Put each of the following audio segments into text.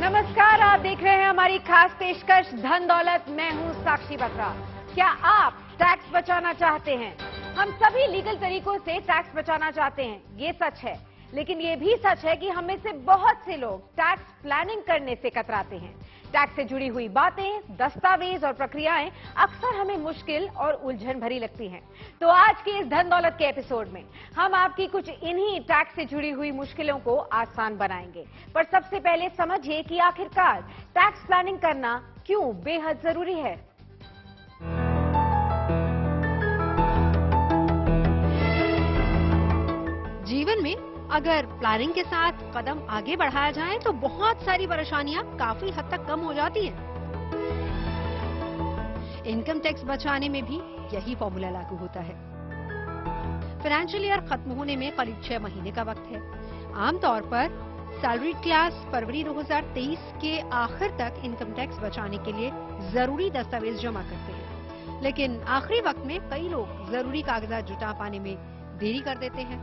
नमस्कार, आप देख रहे हैं हमारी खास पेशकश धन दौलत। मैं हूं साक्षी बत्रा। क्या आप टैक्स बचाना चाहते हैं? हम सभी लीगल तरीकों से टैक्स बचाना चाहते हैं, ये सच है। लेकिन ये भी सच है कि हम में से बहुत से लोग टैक्स प्लानिंग करने से कतराते हैं। टैक्स से जुड़ी हुई बातें, दस्तावेज और प्रक्रियाएं अक्सर हमें मुश्किल और उलझन भरी लगती हैं। तो आज के इस धन दौलत के एपिसोड में हम आपकी कुछ इन्हीं टैक्स से जुड़ी हुई मुश्किलों को आसान बनाएंगे। पर सबसे पहले समझिए कि आखिरकार टैक्स प्लानिंग करना क्यों बेहद जरूरी है। जीवन में अगर प्लानिंग के साथ कदम आगे बढ़ाया जाए तो बहुत सारी परेशानियां काफी हद तक कम हो जाती हैं। इनकम टैक्स बचाने में भी यही फॉर्मूला लागू होता है। फाइनेंशियल ईयर खत्म होने में करीब 6 महीने का वक्त है। आमतौर पर सैलरी क्लास फरवरी 2023 के आखिर तक इनकम टैक्स बचाने के लिए जरूरी दस्तावेज जमा करते हैं, लेकिन आखिरी वक्त में कई लोग जरूरी कागजात जुटा पाने में देरी कर देते हैं।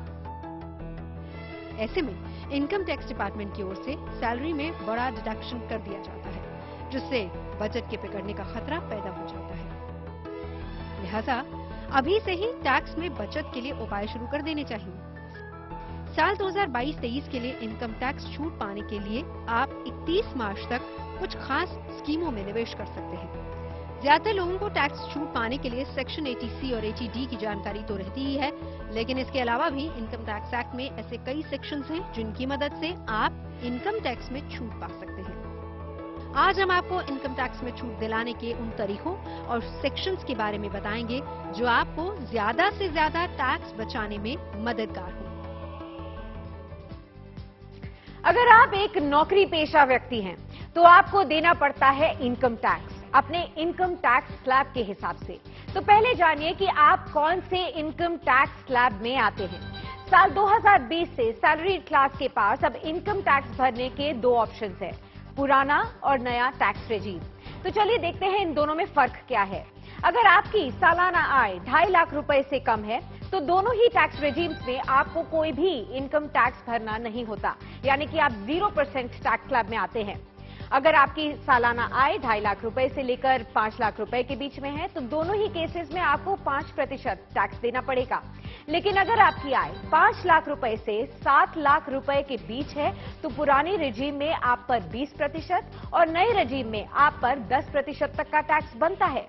ऐसे में इनकम टैक्स डिपार्टमेंट की ओर से सैलरी में बड़ा डिडक्शन कर दिया जाता है, जिससे बजट के बिगड़ने का खतरा पैदा हो जाता है। लिहाजा अभी से ही टैक्स में बचत के लिए उपाय शुरू कर देने चाहिए। साल 2022-23 के लिए इनकम टैक्स छूट पाने के लिए आप 31 मार्च तक कुछ खास स्कीमों में निवेश कर सकते हैं। ज्यादातर लोगों को टैक्स छूट पाने के लिए सेक्शन 80C और 80D की जानकारी तो रहती ही है, लेकिन इसके अलावा भी इनकम टैक्स एक्ट में ऐसे कई सेक्शंस हैं जिनकी मदद से आप इनकम टैक्स में छूट पा सकते हैं। आज हम आपको इनकम टैक्स में छूट दिलाने के उन तरीकों और सेक्शंस के बारे में बताएंगे जो आपको ज्यादा से ज्यादा टैक्स बचाने में मददगार हो। अगर आप एक नौकरी पेशा व्यक्ति हैं, तो आपको देना पड़ता है इनकम टैक्स अपने इनकम टैक्स स्लैब के हिसाब से। तो पहले जानिए कि आप कौन से इनकम टैक्स स्लैब में आते हैं। साल 2020 से सैलरी क्लास के पास अब इनकम टैक्स भरने के 2 ऑप्शंस हैं, पुराना और नया टैक्स रेजीम। तो चलिए देखते हैं इन दोनों में फर्क क्या है। अगर आपकी सालाना आय 2.5 लाख रुपए से कम है तो दोनों ही टैक्स रेजीम्स में आपको कोई भी इनकम टैक्स भरना नहीं होता, यानी कि आप 0% टैक्स स्लैब में आते हैं। अगर आपकी सालाना आय 2.5 लाख रुपए से लेकर 5 लाख रुपए के बीच में है तो दोनों ही केसेस में आपको 5% टैक्स देना पड़ेगा। लेकिन अगर आपकी आय 5 लाख रुपए से 7 लाख रुपए के बीच है तो पुरानी रेजीम में आप पर 20% और नए रेजीम में आप पर 10% तक का टैक्स बनता है।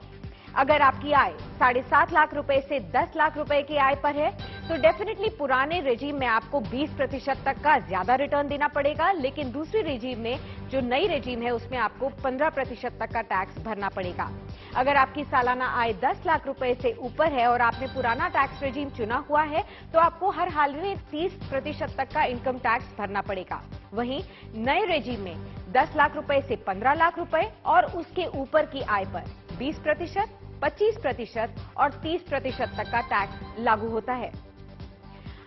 अगर आपकी आय 7.5 लाख रुपए से 10 लाख रुपए की आय पर है तो डेफिनेटली पुराने रेजीम में आपको 20% तक का ज्यादा रिटर्न देना पड़ेगा, लेकिन दूसरी रेजीम में जो नई रेजीम है उसमें आपको 15% तक का टैक्स भरना पड़ेगा। अगर आपकी सालाना आय 10 लाख रुपए से ऊपर है और आपने पुराना टैक्स रेजीम चुना हुआ है तो आपको हर हाल में 30% तक का इनकम टैक्स भरना पड़ेगा। वहीं नए रेजीम में 10 लाख रुपए से 15 लाख रुपए और उसके ऊपर की आय पर 20%, 25% और 30% तक का टैक्स लागू होता है।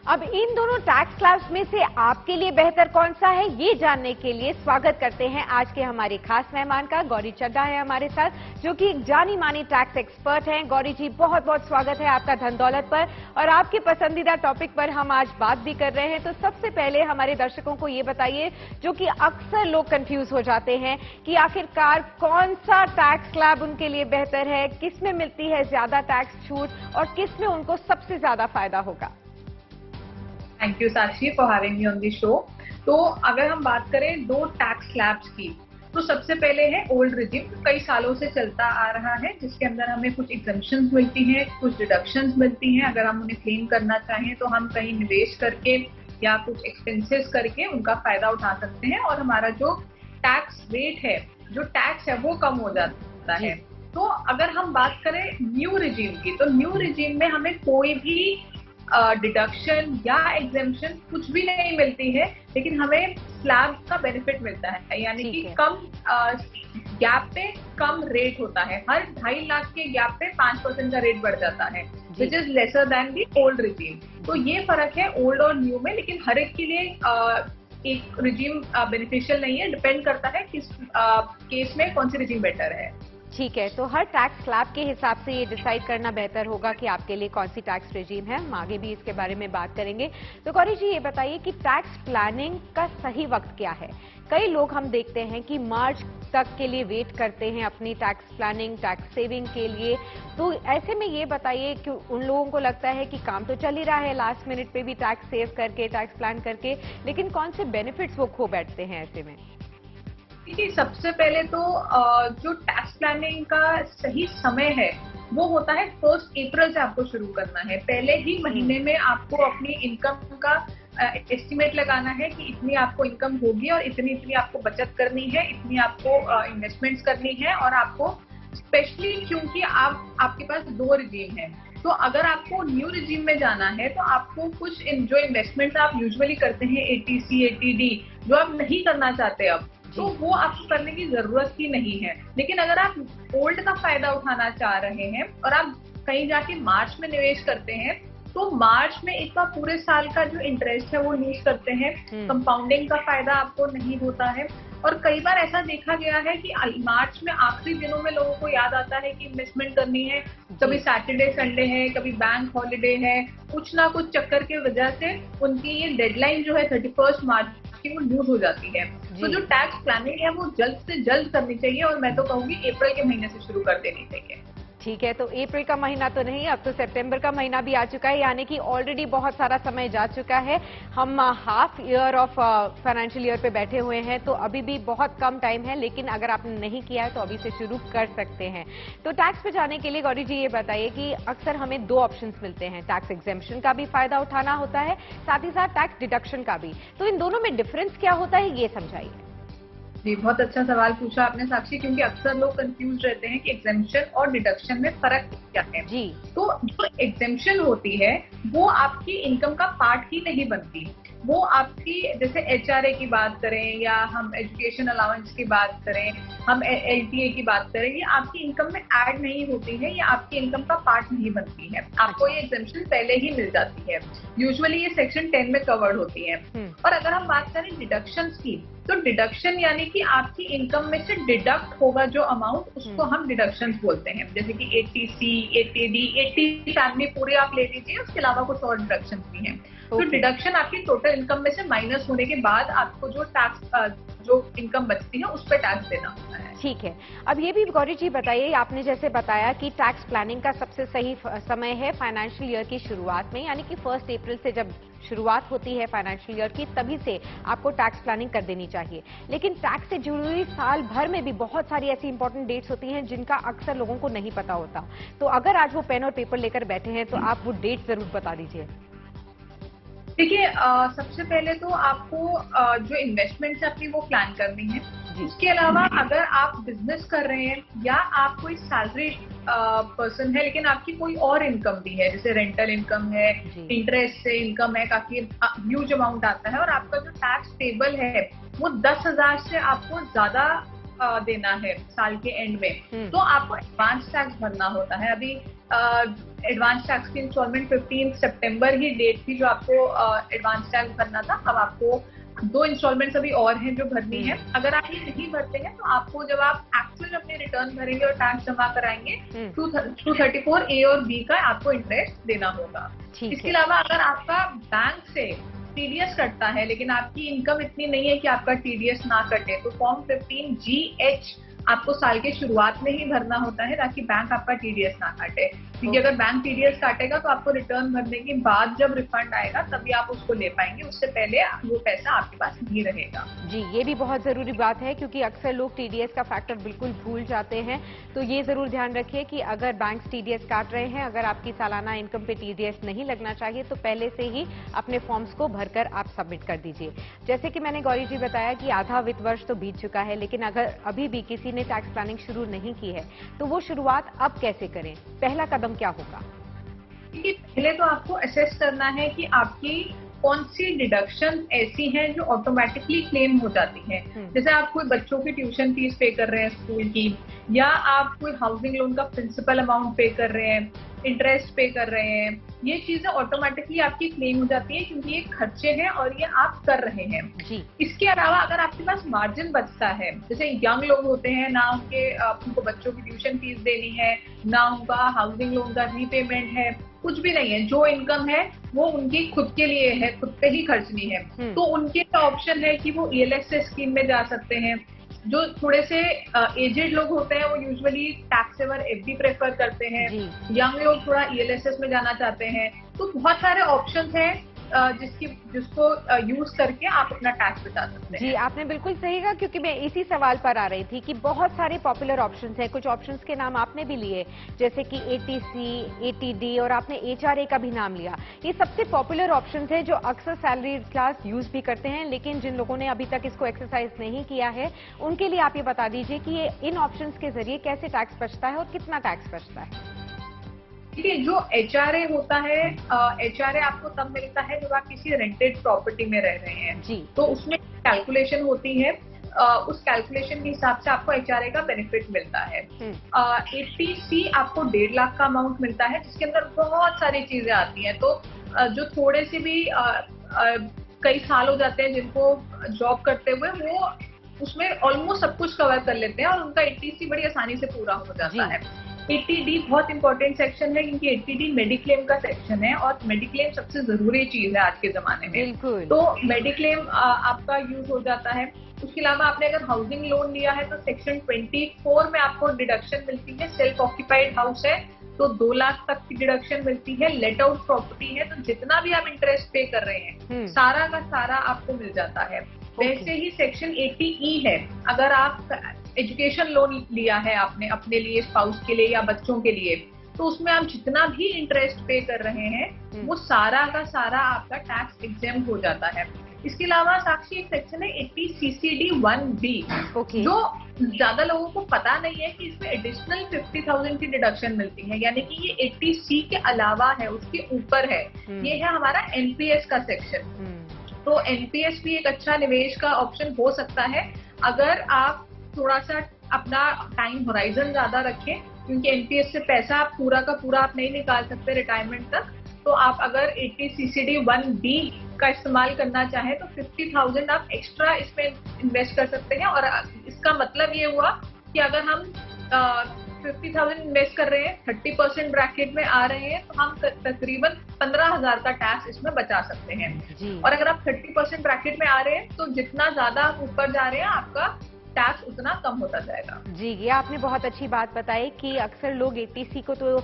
अब इन दोनों टैक्स स्लैब्स में से आपके लिए बेहतर कौन सा है, ये जानने के लिए स्वागत करते हैं आज के हमारे खास मेहमान का। गौरी चड्ढा है हमारे साथ, जो कि एक जानी मानी टैक्स एक्सपर्ट हैं। गौरी जी, बहुत बहुत स्वागत है आपका धन दौलत पर, और आपके पसंदीदा टॉपिक पर हम आज बात भी कर रहे हैं। तो सबसे पहले हमारे दर्शकों को ये बताइए, जो कि अक्सर लोग कंफ्यूज हो जाते हैं कि आखिरकार कौन सा टैक्स स्लैब उनके लिए बेहतर है, किस में मिलती है ज्यादा टैक्स छूट और किस में उनको सबसे ज्यादा फायदा होगा। Thank you Sakshi for having me on the show. तो अगर हम बात करें 2 टैक्स स्लैब्स की, तो सबसे पहले है ओल्ड रिजिम, कई सालों से चलता आ रहा है, जिसके अंदर हमें कुछ एग्जम्पशंस मिलती हैं, कुछ डिडक्शंस मिलती हैं। अगर हम उन्हें क्लेम करना चाहें तो हम कहीं निवेश करके या कुछ एक्सपेंसेस करके उनका फायदा उठा सकते हैं और हमारा जो टैक्स रेट है, जो टैक्स है, वो कम हो जाता है। तो अगर हम बात करें न्यू रिजिम की, तो न्यू रिजिम में हमें कोई भी डिडक्शन या एग्जेम्पशन कुछ भी नहीं मिलती है, लेकिन हमें स्लैब का बेनिफिट मिलता है, यानी कि कम गैप पे कम रेट होता है। हर 2.5 लाख के गैप पे 5% का रेट बढ़ जाता है, which is lesser than the old regime. तो ये फर्क है ओल्ड और न्यू में, लेकिन हर एक के लिए एक रिजीम बेनिफिशियल नहीं है, डिपेंड करता है किस केस में कौन सी रिजीम बेटर है। ठीक है, तो हर टैक्स स्लैब के हिसाब से ये डिसाइड करना बेहतर होगा कि आपके लिए कौन सी टैक्स रेजीम है। हम आगे भी इसके बारे में बात करेंगे। तो गौरी जी ये बताइए कि टैक्स प्लानिंग का सही वक्त क्या है? कई लोग हम देखते हैं कि मार्च तक के लिए वेट करते हैं अपनी टैक्स प्लानिंग, टैक्स सेविंग के लिए। तो ऐसे में ये बताइए कि उन लोगों को लगता है कि काम तो चल ही रहा है लास्ट मिनट पे भी टैक्स सेव करके, टैक्स प्लान करके, लेकिन कौन से बेनिफिट्स वो खो बैठते हैं ऐसे में? देखिए, सबसे पहले तो जो टैक्स प्लानिंग का सही समय है वो होता है 1 अप्रैल से आपको शुरू करना है। पहले ही महीने में आपको अपनी इनकम का एस्टिमेट लगाना है कि इतनी आपको इनकम होगी और इतनी इतनी आपको बचत करनी है, इतनी आपको इन्वेस्टमेंट्स करनी है। और आपको स्पेशली क्योंकि आपके पास 2 रिजीम है, तो अगर आपको न्यू रिजीम में जाना है तो आपको कुछ जो इन्वेस्टमेंट्स आप यूजुअली करते हैं ATC, ATD, जो आप नहीं करना चाहते अब, तो वो आपको करने की जरूरत ही नहीं है। लेकिन अगर आप ओल्ड का फायदा उठाना चाह रहे हैं और आप कहीं जाके मार्च में निवेश करते हैं, तो मार्च में एक बार पूरे साल का जो इंटरेस्ट है वो लूज करते हैं, कंपाउंडिंग का फायदा आपको नहीं होता है। और कई बार ऐसा देखा गया है कि मार्च में आखिरी दिनों में लोगों को याद आता है कि इन्वेस्टमेंट करनी है, कभी सैटरडे संडे है, कभी बैंक हॉलिडे है, कुछ ना कुछ चक्कर की वजह से उनकी ये डेडलाइन जो है 31 मार्च की वो लूज हो जाती है। तो जो टैक्स प्लानिंग है वो जल्द से जल्द करनी चाहिए और मैं तो कहूंगी अप्रैल के महीने से शुरू कर देनी चाहिए। ठीक है, तो अप्रैल का महीना तो नहीं, अब तो सितंबर का महीना भी आ चुका है, यानी कि ऑलरेडी बहुत सारा समय जा चुका है। हम half year of financial year पे बैठे हुए हैं, तो अभी भी बहुत कम टाइम है। लेकिन अगर आपने नहीं किया है तो अभी से शुरू कर सकते हैं। तो टैक्स पे जाने के लिए गौरी जी ये बताइए कि अक्सर हमें 2 ऑप्शंस मिलते हैं, टैक्स एग्जेम्पशन का भी फायदा उठाना होता है, साथ ही साथ टैक्स डिडक्शन का भी। तो इन दोनों में डिफरेंस क्या होता है, ये समझाइए। जी, बहुत अच्छा सवाल पूछा आपने साक्षी, क्योंकि अक्सर लोग कंफ्यूज रहते हैं कि एग्जेम्पशन और डिडक्शन में फर्क क्या है। जी, तो जो एग्जेम्पशन होती है वो आपकी इनकम का पार्ट ही नहीं बनती। वो आपकी, जैसे HRA की बात करें या हम एजुकेशन अलाउंस की बात करें, हम LTA की बात करें, ये आपकी इनकम में ऐड नहीं होती है, ये आपकी इनकम का पार्ट नहीं बनती है। आपको ये एग्जेम्पशन पहले ही मिल जाती है। यूजुअली ये सेक्शन 10 में कवर्ड होती है। और अगर हम बात करें डिडक्शन की, तो डिडक्शन यानी कि आपकी इनकम में से डिडक्ट होगा जो अमाउंट, उसको हम डिडक्शंस बोलते हैं। जैसे कि ATC, ATD, 80 फैमिली पूरे आप ले लीजिए, उसके अलावा कुछ और डिडक्शंस भी हैं। तो डिडक्शन आपकी टोटल इनकम में से माइनस होने के बाद आपको जो टैक्स, जो इनकम बचती है उस पर टैक्स देना होता है। ठीक है, अब ये भी गौरी जी बताइए, आपने जैसे बताया कि टैक्स प्लानिंग का सबसे सही समय है फाइनेंशियल ईयर की शुरुआत में, यानी कि 1 अप्रैल से जब शुरुआत होती है फाइनेंशियल ईयर की, तभी से आपको टैक्स प्लानिंग कर देनी चाहिए। लेकिन टैक्स से जुड़ी हुई साल भर में भी बहुत सारी ऐसी इंपॉर्टेंट डेट्स होती हैं जिनका अक्सर लोगों को नहीं पता होता। तो अगर आज वो पेन और पेपर लेकर बैठे हैं तो आप वो डेट जरूर बता दीजिए। देखिए, सबसे पहले तो आपको जो इन्वेस्टमेंट है अपनी वो प्लान करनी है। उसके अलावा अगर आप बिजनेस कर रहे हैं या आप कोई सैलरी पर्सन है लेकिन आपकी कोई और इनकम भी है, जैसे रेंटल इनकम है, इंटरेस्ट से इनकम है, काफी ह्यूज अमाउंट आता है, और आपका जो टैक्स टेबल है वो 10,000 से आपको ज्यादा देना है साल के एंड में, तो आपको एडवांस टैक्स भरना होता है। अभी एडवांस टैक्स की इंस्टॉलमेंट 15 सितंबर ही डेट थी जो आपको एडवांस टैक्स भरना था। अब आपको 2 इंस्टॉलमेंट्स अभी और हैं जो भरनी है। अगर आप ये नहीं भरते हैं तो आपको, जब आप एक्चुअल अपने रिटर्न भरेंगे और टैक्स जमा कराएंगे, 234A और B का आपको इंटरेस्ट देना होगा। इसके अलावा अगर आपका बैंक से TDS कटता है लेकिन आपकी इनकम इतनी नहीं है कि आपका TDS ना कटे, तो फॉर्म 15GH आपको साल के शुरुआत में ही भरना होता है ताकि बैंक आपका TDS ना काटे। क्योंकि अगर बैंक TDS काटेगा तो आपको रिटर्न भरने के बाद जब रिफंड आएगा तभी आप उसको ले पाएंगे, उससे पहले वो पैसा आपके पास नहीं रहेगा। जी, ये भी बहुत जरूरी बात है क्योंकि अक्सर लोग TDS का फैक्टर बिल्कुल भूल जाते हैं। तो ये जरूर ध्यान रखिए कि अगर बैंक TDS काट रहे हैं, अगर आपकी सालाना इनकम पे TDS नहीं लगना चाहिए तो पहले से ही अपने फॉर्म्स को भरकर आप सबमिट कर दीजिए। जैसे कि मैंने गौरी जी बताया कि आधा वित्त वर्ष तो बीत चुका है, लेकिन अगर अभी भी किसी ने टैक्स प्लानिंग शुरू नहीं की है तो वो शुरुआत अब कैसे करें, पहला कदम क्या होगा? पहले तो आपको असेस करना है कि आपकी कौन सी डिडक्शन ऐसी हैं जो ऑटोमेटिकली क्लेम हो जाती हैं। जैसे आप कोई बच्चों की ट्यूशन फीस पे कर रहे हैं स्कूल की, या आप कोई हाउसिंग लोन का प्रिंसिपल अमाउंट पे कर रहे हैं, इंटरेस्ट पे कर रहे हैं, ये चीजें ऑटोमेटिकली आपकी क्लेम हो जाती है क्योंकि ये खर्चे हैं और ये आप कर रहे हैं जी। इसके अलावा अगर आपके पास मार्जिन बचता है, जैसे यंग लोग होते हैं ना, उनको बच्चों की ट्यूशन फीस देनी है, ना उनका हाउसिंग लोन का रीपेमेंट है, कुछ भी नहीं है, जो इनकम है वो उनकी खुद के लिए है, खुद पे ही खर्चनी है, तो उनके ऑप्शन है कि वो ELSS स्कीम में जा सकते हैं। जो थोड़े से एजेड लोग होते हैं वो usually tax saver FD prefer करते हैं, यंग लोग थोड़ा ELSS में जाना चाहते हैं। तो बहुत सारे ऑप्शंस हैं जिसको यूज करके आप अपना टैक्स बचा सकते हैं। जी, आपने बिल्कुल सही कहा, क्योंकि मैं इसी सवाल पर आ रही थी कि बहुत सारे पॉपुलर ऑप्शंस हैं। कुछ ऑप्शंस के नाम आपने भी लिए, जैसे कि ATC, ATD और आपने HRA का भी नाम लिया। ये सबसे पॉपुलर ऑप्शंस हैं जो अक्सर सैलरी क्लास यूज भी करते हैं, लेकिन जिन लोगों ने अभी तक इसको एक्सरसाइज नहीं किया है उनके लिए आप ये बता दीजिए कि ये इन ऑप्शंस के जरिए कैसे टैक्स बचता है और कितना टैक्स बचता है। देखिए, जो HRA होता है, HRA आपको तब मिलता है जब आप किसी रेंटेड प्रॉपर्टी में रह रहे हैं जी। तो उसमें कैलकुलेशन होती है, उस कैलकुलेशन के हिसाब से आपको HRA का बेनिफिट मिलता है। ATC आपको 1.5 लाख का अमाउंट मिलता है जिसके अंदर बहुत सारी चीजें आती हैं। तो जो थोड़े से भी कई साल हो जाते हैं जिनको जॉब करते हुए, वो उसमें ऑलमोस्ट सब कुछ कवर कर लेते हैं और उनका ATC बड़ी आसानी से पूरा हो जाता है। ATD बहुत इंपॉर्टेंट सेक्शन है क्योंकि ATD मेडिक्लेम का सेक्शन है और मेडिक्लेम सबसे जरूरी चीज है आज के जमाने में। बिल्कुल। तो मेडिक्लेम आपका यूज हो जाता है। उसके अलावा आपने अगर हाउसिंग लोन लिया है तो सेक्शन 24 में आपको डिडक्शन मिलती है। सेल्फ ऑक्यूपाइड हाउस है तो 2 लाख तक की डिडक्शन मिलती है। लेट आउट प्रॉपर्टी है तो जितना भी आप इंटरेस्ट पे कर रहे हैं सारा का सारा आपको मिल जाता है। वैसे ही सेक्शन 80E है, अगर आप एजुकेशन लोन लिया है आपने अपने लिए, स्पाउस के लिए या बच्चों के लिए, तो उसमें आप जितना भी इंटरेस्ट पे कर रहे हैं वो सारा का सारा आपका टैक्स एग्जेम्प्ट हो जाता है। इसके अलावा साक्षी एक सेक्शन है 80CCD 1B, जो ज्यादा लोगों को पता नहीं है कि इसमें एडिशनल 50,000 की डिडक्शन मिलती है, यानी कि ये 80C के अलावा है, उसके ऊपर है। ये है हमारा NPS का सेक्शन। तो NPS भी एक अच्छा निवेश का ऑप्शन हो सकता है अगर आप थोड़ा सा अपना टाइम होराइजन ज्यादा रखें, क्योंकि NPS से पैसा आप पूरा का पूरा आप नहीं निकाल सकते रिटायरमेंट तक। तो आप अगर 80CCD 1B का इस्तेमाल करना चाहें तो 50,000 आप एक्स्ट्रा इसमें इन्वेस्ट कर सकते हैं। और इसका मतलब ये हुआ कि अगर हम 50,000 इन्वेस्ट कर रहे हैं, 30% ब्रैकेट में आ रहे हैं, तो हम तकरीबन 15,000 का टैक्स इसमें बचा सकते हैं। और अगर आप 30% ब्रैकेट में आ रहे हैं तो जितना ज्यादा आप ऊपर जा रहे हैं आपका टैक्स उतना कम होता जाएगा। जी, ये आपने बहुत अच्छी बात बताई कि अक्सर लोग ATC को तो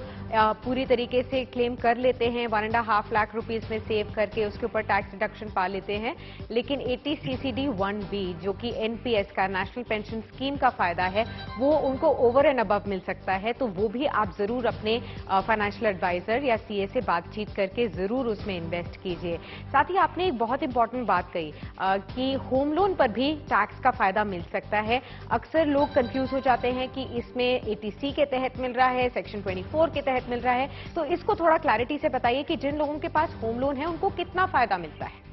पूरी तरीके से क्लेम कर लेते हैं, 1.5 लाख रुपीस में सेव करके उसके ऊपर टैक्स डिडक्शन पा लेते हैं, लेकिन 80CCD 1B जो कि NPS का, नेशनल पेंशन स्कीम का फायदा है, वो उनको ओवर एंड अबव मिल सकता है। तो वो भी आप जरूर अपने फाइनेंशियल एडवाइजर या CA से बातचीत करके जरूर उसमें इन्वेस्ट कीजिए। साथ ही आपने एक बहुत इंपॉर्टेंट बात कही कि होम लोन पर भी टैक्स का फायदा मिल सकता है। अक्सर लोग कंफ्यूज हो जाते हैं कि इसमें ATC के तहत मिल रहा है, सेक्शन 24 के तहत मिल रहा है, तो इसको थोड़ा क्लैरिटी से बताइए कि जिन लोगों के पास होम लोन है उनको कितना फायदा मिलता है।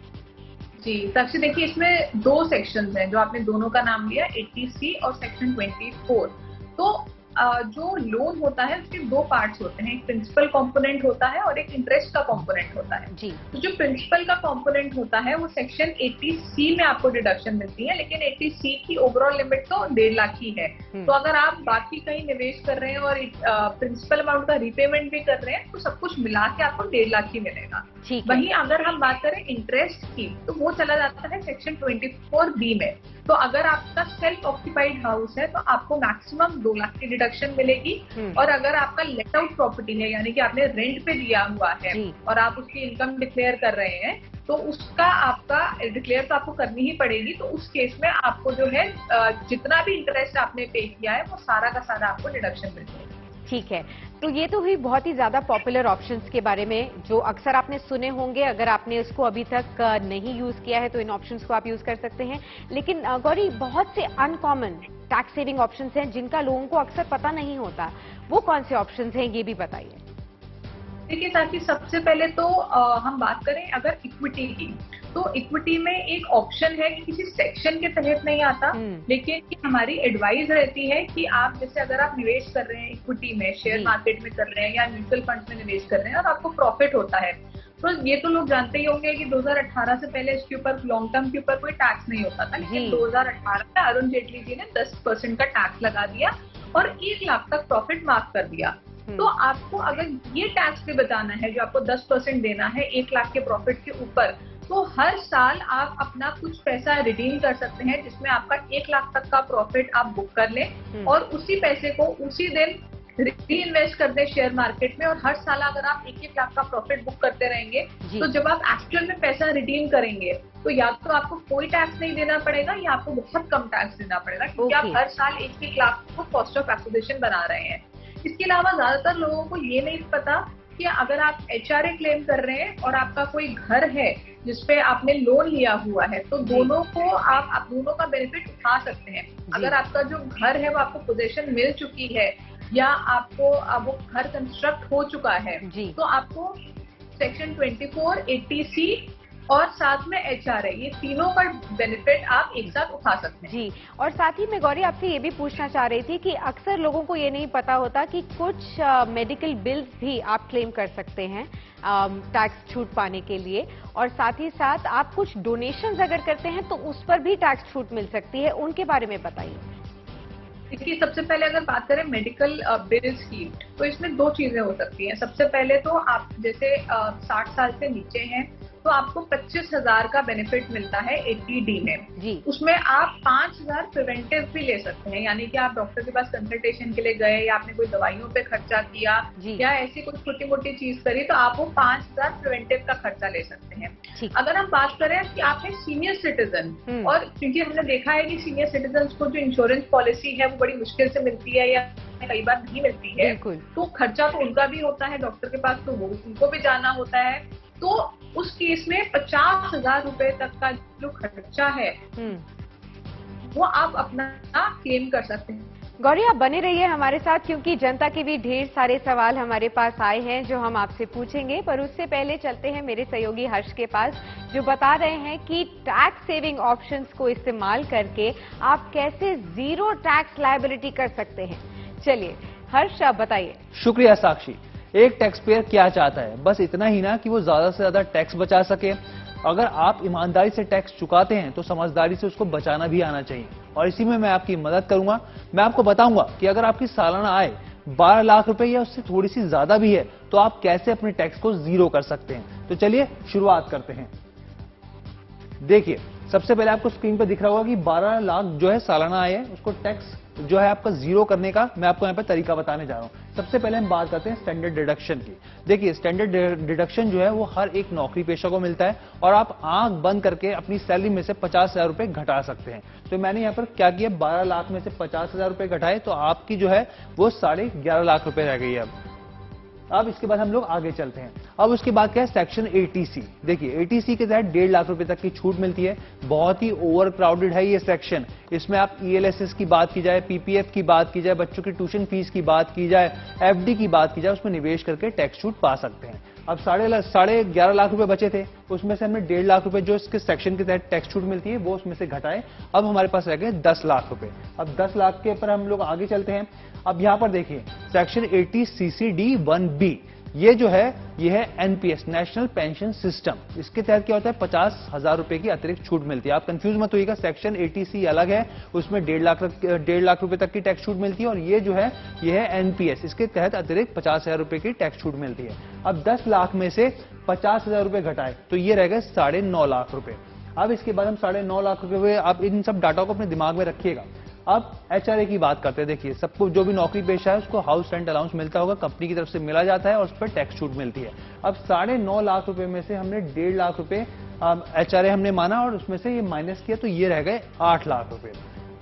जी साक्षी, देखिए इसमें 2 सेक्शंस हैं जो आपने दोनों का नाम लिया, ATC और सेक्शन 24। तो जो लोन होता है उसके 2 पार्ट्स होते हैं, एक प्रिंसिपल कंपोनेंट होता है और एक इंटरेस्ट का कंपोनेंट होता है। जी। तो जो प्रिंसिपल का कंपोनेंट होता है वो सेक्शन 80C में आपको डिडक्शन मिलती है, लेकिन 80C की ओवरऑल लिमिट तो 1.5 लाख ही है। तो अगर आप बाकी कहीं निवेश कर रहे हैं और प्रिंसिपल अमाउंट का रीपेमेंट भी कर रहे हैं तो सब कुछ मिला के आपको 1.5 लाख ही मिलेगा। वहीं अगर हम बात करें इंटरेस्ट की तो वो चला जाता है सेक्शन 24B में। तो अगर आपका सेल्फ ऑक्यूपाइड हाउस है तो आपको मैक्सिमम 2 लाख की डिडक्शन मिलेगी। और अगर आपका लेट आउट प्रॉपर्टी है, यानी कि आपने रेंट पे दिया हुआ है और आप उसकी इनकम डिक्लेयर कर रहे हैं, तो उसका आपका डिक्लेयर तो आपको करनी ही पड़ेगी। तो उस केस में आपको जो है जितना भी इंटरेस्ट आपने पे किया है वो सारा का सारा आपको डिडक्शन मिल जाएगी। ठीक है, तो ये तो हुई बहुत ही ज्यादा पॉपुलर ऑप्शंस के बारे में जो अक्सर आपने सुने होंगे। अगर आपने उसको अभी तक नहीं यूज किया है तो इन ऑप्शंस को आप यूज कर सकते हैं। लेकिन गौरी, बहुत से अनकॉमन टैक्स सेविंग ऑप्शंस हैं जिनका लोगों को अक्सर पता नहीं होता, वो कौन से ऑप्शंस हैं ये भी बताइए। देखिए साथी, सबसे पहले तो हम बात करें अगर इक्विटी की, तो इक्विटी में एक ऑप्शन है कि किसी सेक्शन के तहत नहीं आता, लेकिन हमारी एडवाइस रहती है कि आप जैसे अगर आप निवेश कर रहे हैं इक्विटी में, शेयर मार्केट में कर रहे हैं या म्यूचुअल फंड में निवेश कर रहे हैं और आपको प्रॉफिट होता है, तो ये तो लोग जानते ही होंगे कि 2018 से पहले इसके ऊपर लॉन्ग टर्म के ऊपर कोई टैक्स नहीं होता था, लेकिन 2018 में अरुण जेटली जी ने 10% का टैक्स लगा दिया और 1 लाख तक प्रॉफिट माफ कर दिया। तो आपको अगर ये टैक्स भी बताना है जो आपको 10% देना है 1 लाख के प्रॉफिट के ऊपर, तो हर साल आप अपना कुछ पैसा रिडीम कर सकते हैं जिसमें आपका 1 लाख तक का प्रॉफिट आप बुक कर लें और उसी पैसे को उसी दिन री इन्वेस्ट कर दें शेयर मार्केट में। और हर साल अगर आप 1-1 लाख का प्रॉफिट बुक करते रहेंगे तो जब आप एक्चुअल में पैसा रिडीम करेंगे तो या तो आपको कोई टैक्स नहीं देना पड़ेगा या आपको बहुत कम टैक्स देना पड़ेगा, क्योंकि आप हर साल 1-1 लाख को कॉस्ट ऑफ एक्विजिशन बना रहे हैं। इसके अलावा ज्यादातर लोगों को ये नहीं पता कि अगर आप HRA क्लेम कर रहे हैं और आपका कोई घर है जिसपे आपने लोन लिया हुआ है, तो दोनों को आप दोनों का बेनिफिट उठा सकते हैं। अगर आपका जो घर है वो आपको पोजीशन मिल चुकी है या आपको अब वो घर कंस्ट्रक्ट हो चुका है, तो आपको सेक्शन 24, 80C और साथ में HRA, ये तीनों का बेनिफिट आप एक साथ उठा सकते हैं। जी, और साथ ही मैं गौरी आपसे ये भी पूछना चाह रही थी कि अक्सर लोगों को ये नहीं पता होता कि कुछ मेडिकल बिल्स भी आप क्लेम कर सकते हैं टैक्स छूट पाने के लिए, और साथ ही साथ आप कुछ डोनेशंस अगर करते हैं तो उस पर भी टैक्स छूट मिल सकती है, उनके बारे में बताइए। देखिए, सबसे पहले अगर बात करें मेडिकल बिल्स की, तो इसमें 2 चीजें हो सकती हैं। सबसे पहले तो आप जैसे 60 साल से नीचे हैं तो आपको 25,000 का बेनिफिट मिलता है 80D में जी। उसमें आप 5,000 प्रिवेंटिव भी ले सकते हैं, यानी कि आप डॉक्टर के पास कंसल्टेशन के लिए गए या आपने कोई दवाइयों पे खर्चा किया या ऐसी कुछ छोटी मोटी चीज करी तो आप वो 5,000 प्रिवेंटिव का खर्चा ले सकते हैं। अगर हम बात करें कि आप हैं सीनियर सिटीजन, और क्योंकि हमने देखा है कि सीनियर सिटीजन को जो इंश्योरेंस पॉलिसी है वो बड़ी मुश्किल से मिलती है या कई बार नहीं मिलती है, तो खर्चा तो उनका भी होता है डॉक्टर के पास, तो वो उनको भी जाना होता है, तो उस केस में 50,000 रुपए तक का जो खर्चा है वो आप अपना क्लेम कर सकते हैं। गौरी, आप बने रहिए हमारे साथ, क्योंकि जनता के भी ढेर सारे सवाल हमारे पास आए हैं जो हम आपसे पूछेंगे, पर उससे पहले चलते हैं मेरे सहयोगी हर्ष के पास, जो बता रहे हैं कि टैक्स सेविंग ऑप्शंस को इस्तेमाल करके आप कैसे जीरो टैक्स लायबिलिटी कर सकते हैं। चलिए हर्ष, आप बताइए। शुक्रिया साक्षी। एक टैक्स पेयर क्या चाहता है? बस इतना ही ना कि वो ज्यादा से ज्यादा टैक्स बचा सके। अगर आप ईमानदारी से टैक्स चुकाते हैं तो समझदारी से उसको बचाना भी आना चाहिए, और इसी में मैं आपकी मदद करूंगा। मैं आपको बताऊंगा कि अगर आपकी सालाना आय 12 लाख रुपए या उससे थोड़ी सी ज्यादा भी है तो आप कैसे अपने टैक्स को जीरो कर सकते हैं। तो चलिए शुरुआत करते हैं। देखिए, सबसे पहले आपको स्क्रीन पर दिख रहा होगा कि 12 लाख जो है सालाना आय है, उसको टैक्स जो है आपका जीरो करने का मैं आपको यहाँ पे तरीका बताने जा रहा हूँ। सबसे पहले हम बात करते हैं स्टैंडर्ड डिडक्शन की। देखिए, स्टैंडर्ड डिडक्शन जो है वो हर एक नौकरी पेशा को मिलता है और आप आंख बंद करके अपनी सैलरी में से 50,000 रुपए घटा सकते हैं। तो मैंने यहाँ पर क्या किया, 12 लाख में से 50,000 रुपए घटाए तो आपकी जो है वो 11.5 लाख रुपए रह गई है। अब इसके बाद हम लोग आगे चलते हैं। अब उसके बाद क्या है, सेक्शन 80C। देखिए, 80C के तहत 1.5 लाख रुपए तक की छूट मिलती है। बहुत ही ओवर क्राउडेड है ये सेक्शन। इसमें आप ELSS की बात की जाए, PPF की बात की जाए, बच्चों की ट्यूशन फीस की बात की जाए, FD की बात की जाए, उसमें निवेश करके टैक्स छूट पा सकते हैं। अब 11.5 लाख रुपए बचे थे, उसमें से हमने 1.5 लाख रुपए जो इसके सेक्शन के तहत टैक्स छूट मिलती है वो उसमें से घटाए। अब हमारे पास रह गए 10 लाख रुपए। अब 10 लाख के ऊपर हम लोग आगे चलते हैं। अब यहां पर देखिए, सेक्शन 80CCD1B, ये जो है ये है NPS, नेशनल पेंशन सिस्टम। इसके तहत क्या होता है, 50,000 रुपए की अतिरिक्त छूट मिलती है। आप कंफ्यूज मत होइएगा, सेक्शन 80C अलग है, उसमें 1.5 लाख रुपए तक की टैक्स छूट मिलती है, और ये जो है ये है NPS, इसके तहत अतिरिक्त 50,000 रुपए की टैक्स छूट मिलती है। अब 10 लाख में से 50,000 रुपए घटाए तो ये रह गए 9.5 लाख रुपए। अब इसके बाद हम 9.5 लाख रुपए, आप इन सब डाटा को अपने दिमाग में रखिएगा। अब HRA की बात करते हैं। देखिए, सबको जो भी नौकरी पेशा है उसको हाउस रेंट अलाउंस मिलता होगा, कंपनी की तरफ से मिला जाता है और उस पर टैक्स छूट मिलती है। अब 9.5 लाख रुपए में से हमने 1.5 लाख रुपए HRA हमने माना और उसमें से ये माइनस किया तो ये रह गए 8 लाख रुपए।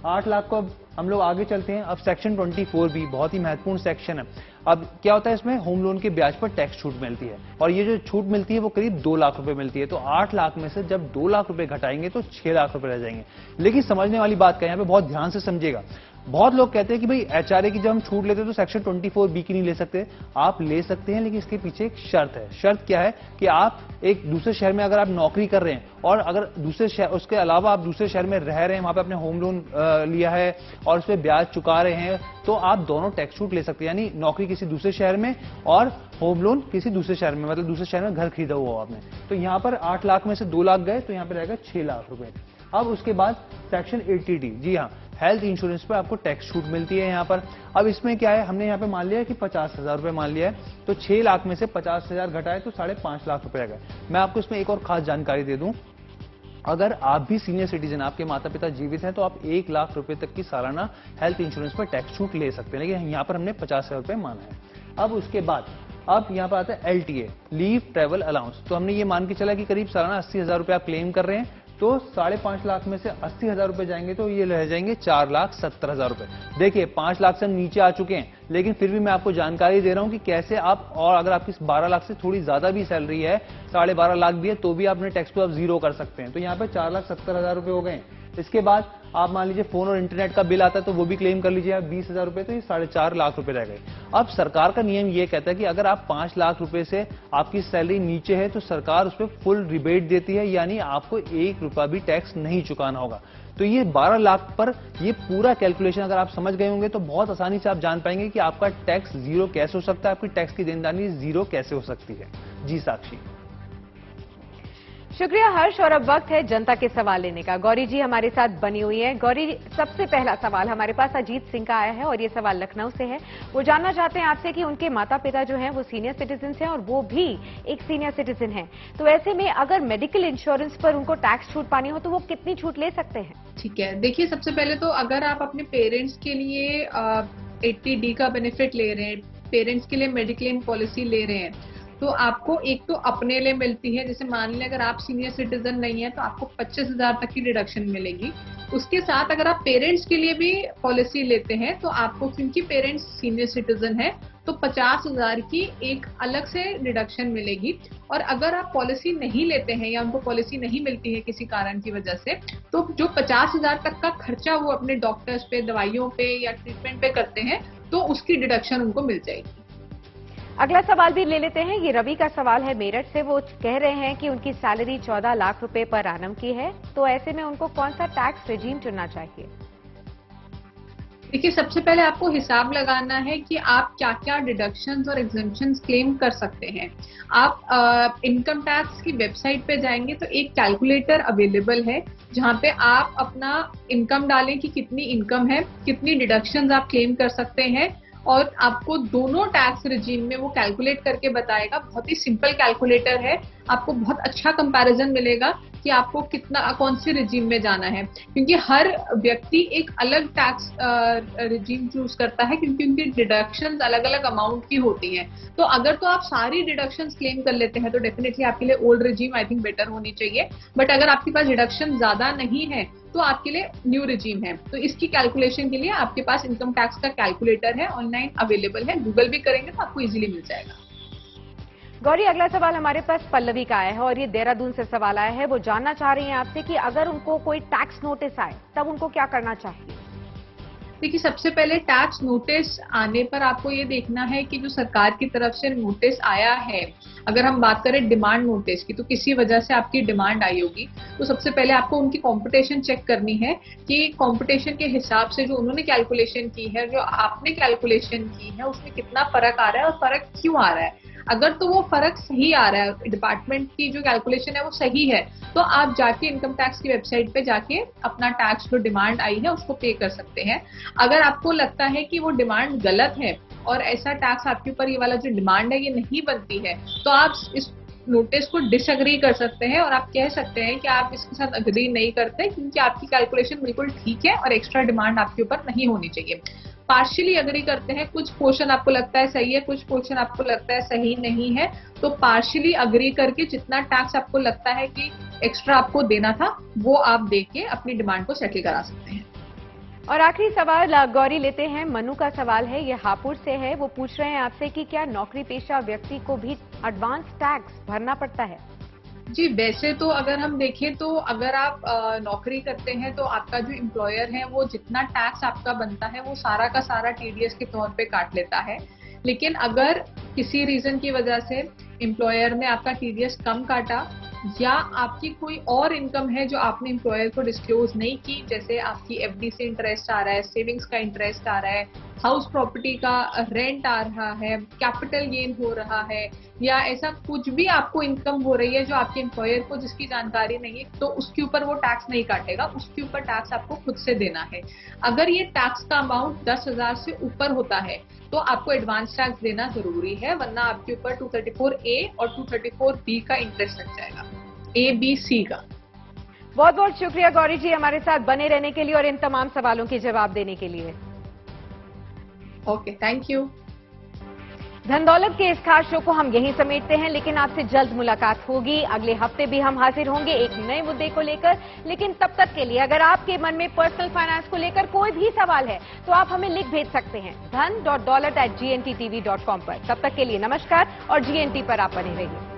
8 लाख को अब हम लोग आगे चलते हैं। अब सेक्शन 24B बहुत ही महत्वपूर्ण सेक्शन है। अब क्या होता है, इसमें होम लोन के ब्याज पर टैक्स छूट मिलती है, और ये जो छूट मिलती है वो करीब 2 लाख रुपए मिलती है। तो 8 लाख में से जब 2 लाख रुपए घटाएंगे तो 6 लाख रुपए रह जाएंगे। लेकिन समझने वाली बात क्या है, यहाँ पे बहुत ध्यान से समझिएगा। बहुत लोग कहते हैं कि भाई एचआरए की जब हम छूट लेते हैं तो सेक्शन 24B की नहीं ले सकते। आप ले सकते हैं, लेकिन इसके पीछे एक शर्त है। शर्त क्या है कि आप एक दूसरे शहर में अगर आप नौकरी कर रहे हैं और अगर दूसरे शहर, उसके अलावा आप दूसरे शहर में रह रहे हैं, वहां पे आपने होम लोन लिया है और उस पर ब्याज चुका रहे हैं, तो आप दोनों टैक्स छूट ले सकते हैं। यानी नौकरी किसी दूसरे शहर में और होम लोन किसी दूसरे शहर में, मतलब दूसरे शहर में घर खरीदा हुआ आपने, तो यहां पर 8 लाख में से 2 लाख गए तो यहां पर रहेगा 6 लाख रुपए। अब उसके बाद सेक्शन 80D, जी हाँ, हेल्थ इंश्योरेंस पर आपको टैक्स छूट मिलती है यहाँ पर। अब इसमें क्या है, हमने यहाँ पे मान लिया है कि 50,000 रुपए मान लिया है, तो 6 लाख में से 50,000 घटाए तो 5.5 लाख रुपए आ गए। मैं आपको इसमें एक और खास जानकारी दे दूं, अगर आप भी सीनियर सिटीजन, आपके माता पिता जीवित हैं, तो आप 1 लाख रुपए तक की सालाना हेल्थ इंश्योरेंस पर टैक्स छूट ले सकते हैं, लेकिन यहाँ पर हमने 50,000 रुपए माना है। अब उसके बाद अब यहाँ पर आता है LTA, लीव ट्रेवल अलाउंस। तो हमने ये मान के चला कि करीब सालाना 80,000 रुपए आप क्लेम कर रहे हैं, तो 5.5 लाख में से 80,000 रुपए जाएंगे तो ये रह जाएंगे 4,70,000 रुपए। देखिए 5 लाख से हम नीचे आ चुके हैं, लेकिन फिर भी मैं आपको जानकारी दे रहा हूं कि कैसे आप, और अगर आपकी 12 लाख से थोड़ी ज्यादा भी सैलरी है, 12.5 लाख भी है, तो भी आप अपने टैक्स को आप जीरो कर सकते हैं। तो यहाँ पे 4,70,000 रुपए हो गए। इसके बाद आप मान लीजिए फोन और इंटरनेट का बिल आता है तो वो भी क्लेम कर लीजिए आप 20,000 रुपए, तो ये 4.5 लाख रुपए रह गए। अब सरकार का नियम ये कहता है कि अगर आप 5 लाख रुपए से आपकी सैलरी नीचे है तो सरकार उस पर फुल रिबेट देती है, यानी आपको 1 रुपया भी टैक्स नहीं चुकाना होगा। तो ये 12 लाख पर ये पूरा कैलकुलेशन अगर आप समझ गए होंगे तो बहुत आसानी से आप जान पाएंगे कि आपका टैक्स जीरो कैसे हो सकता है, आपकी टैक्स की देनदारी जीरो कैसे हो सकती है। जी साक्षी। शुक्रिया हर्ष, और अब वक्त है जनता के सवाल लेने का। गौरी जी हमारे साथ बनी हुई है। गौरी, सबसे पहला सवाल हमारे पास अजीत सिंह का आया है और ये सवाल लखनऊ से है। वो जानना चाहते हैं आपसे कि उनके माता पिता जो हैं वो सीनियर सिटीजन हैं और वो भी एक सीनियर सिटीजन हैं, तो ऐसे में अगर मेडिकल इंश्योरेंस पर उनको टैक्स छूट पानी हो तो वो कितनी छूट ले सकते हैं? ठीक है, देखिए सबसे पहले तो अगर आप अपने पेरेंट्स के लिए 80D का बेनिफिट ले रहे हैं, पेरेंट्स के लिए मेडिक्लेम पॉलिसी ले रहे हैं, तो आपको एक तो अपने लिए मिलती है, जैसे मान लें अगर आप सीनियर सिटीजन नहीं है तो आपको 25,000 तक की डिडक्शन मिलेगी। उसके साथ अगर आप पेरेंट्स के लिए भी पॉलिसी लेते हैं तो आपको, क्योंकि पेरेंट्स सीनियर सिटीजन है, तो 50,000 की एक अलग से डिडक्शन मिलेगी। और अगर आप पॉलिसी नहीं लेते हैं या उनको पॉलिसी नहीं मिलती है किसी कारण की वजह से, तो जो 50,000 तक का खर्चा वो अपने डॉक्टर्स पे, दवाइयों पे या ट्रीटमेंट पे करते हैं, तो उसकी डिडक्शन उनको मिल जाएगी। अगला सवाल भी ले लेते हैं। ये रवि का सवाल है मेरठ से। वो कह रहे हैं कि उनकी सैलरी 14 लाख रुपए पर आनम की है, तो ऐसे में उनको कौन सा टैक्स रेजिम चुनना चाहिए? देखिए सबसे पहले आपको हिसाब लगाना है कि आप क्या क्या डिडक्शंस और एग्जेम्पशंस क्लेम कर सकते हैं। आप इनकम टैक्स की वेबसाइट पे जाएंगे तो एक कैलकुलेटर अवेलेबल है जहां पे आप अपना इनकम डालें कि कितनी इनकम है, कितनी डिडक्शंस आप क्लेम कर सकते हैं, और आपको दोनों टैक्स रिजीम में वो कैलकुलेट करके बताएगा। बहुत ही सिंपल कैलकुलेटर है, आपको बहुत अच्छा कंपैरिजन मिलेगा कि आपको कितना, कौन से रिजीम में जाना है, क्योंकि हर व्यक्ति एक अलग टैक्स रिजीम चूज करता है, क्योंकि उनकी डिडक्शंस अलग अलग अमाउंट की होती हैं। तो अगर तो आप सारी डिडक्शंस क्लेम कर लेते हैं तो डेफिनेटली आपके लिए old regime I think better होनी चाहिए। बट अगर आपके पास डिडक्शन ज्यादा नहीं है तो आपके लिए न्यू रिजीम है। तो इसकी कैलकुलेशन के लिए आपके पास इनकम टैक्स का कैलकुलेटर है, ऑनलाइन अवेलेबल है, गूगल भी करेंगे तो आपको इजीली मिल जाएगा। गौरी, अगला सवाल हमारे पास पल्लवी का आया है और ये देहरादून से सवाल आया है। वो जानना चाह रही हैं आपसे कि अगर उनको कोई टैक्स नोटिस आए तब उनको क्या करना चाहिए? देखिए सबसे पहले टैक्स नोटिस आने पर आपको ये देखना है कि जो सरकार की तरफ से नोटिस आया है, अगर हम बात करें डिमांड नोटिस की, तो किसी वजह से आपकी डिमांड आई होगी, तो सबसे पहले आपको उनकी कंपटीशन चेक करनी है कि कंपटीशन के हिसाब से जो उन्होंने कैलकुलेशन की है, जो आपने कैलकुलेशन की है, उसमें कितना फर्क आ रहा है और फर्क क्यों आ रहा है। अगर तो वो फर्क सही आ रहा है, डिपार्टमेंट की जो कैलकुलेशन है वो सही है, तो आप जाके इनकम टैक्स की वेबसाइट पे जाके अपना टैक्स जो डिमांड आई है उसको पे कर सकते हैं। अगर आपको लगता है कि वो डिमांड गलत है और ऐसा टैक्स आपके ऊपर, ये वाला जो डिमांड है ये नहीं बनती है, तो आप इस नोटिस को डिसएग्री कर सकते हैं और आप कह सकते हैं कि आप इसके साथ अग्री नहीं करते, क्योंकि आपकी कैलकुलेशन बिल्कुल ठीक है और एक्स्ट्रा डिमांड आपके ऊपर नहीं होनी चाहिए। पार्शियली अग्री करते हैं, कुछ पोर्शन आपको लगता है सही है, कुछ पोर्शन आपको लगता है सही नहीं है, तो पार्शियली अग्री करके जितना टैक्स आपको लगता है कि एक्स्ट्रा आपको देना था, वो आप दे के अपनी डिमांड को सेटल करा सकते हैं। और आखिरी सवाल गौरी लेते हैं। मनु का सवाल है, ये हापुड़ से है। वो पूछ रहे हैं आपसे कि क्या नौकरी पेशा व्यक्ति को भी एडवांस टैक्स भरना पड़ता है? जी, वैसे तो अगर हम देखें तो अगर आप नौकरी करते हैं तो आपका जो एम्प्लॉयर है वो जितना टैक्स आपका बनता है वो सारा का सारा टीडीएस के तौर पे काट लेता है। लेकिन अगर किसी रीजन की वजह से एम्प्लॉयर ने आपका टीडीएस कम काटा या आपकी कोई और इनकम है जो आपने एम्प्लॉयर को डिस्क्लोज नहीं की, जैसे आपकी एफडी से इंटरेस्ट आ रहा है, सेविंग्स का इंटरेस्ट आ रहा है, हाउस प्रॉपर्टी का रेंट आ रहा है, कैपिटल गेन हो रहा है, या ऐसा कुछ भी आपको इनकम हो रही है जो आपके एम्प्लॉयर को जिसकी जानकारी नहीं है, तो उसके ऊपर वो टैक्स नहीं काटेगा, उसके ऊपर टैक्स आपको खुद से देना है। अगर ये टैक्स का अमाउंट 10,000 से ऊपर होता है तो आपको एडवांस टैक्स देना जरूरी है, वरना आपके ऊपर 234A और 234B का इंटरेस्ट लग जाएगा, ABC का। बहुत बहुत शुक्रिया गौरी जी हमारे साथ बने रहने के लिए और इन तमाम सवालों के जवाब देने के लिए। Okay, thank you. धन दौलत के इस खास शो को हम यहीं समेटते हैं, लेकिन आपसे जल्द मुलाकात होगी। अगले हफ्ते भी हम हाजिर होंगे एक नए मुद्दे को लेकर। लेकिन तब तक के लिए अगर आपके मन में पर्सनल फाइनेंस को लेकर कोई भी सवाल है तो आप हमें लिख भेज सकते हैं dhan.daulat@gntv.com पर। तब तक के लिए नमस्कार और GNT पर आप बने रहिए।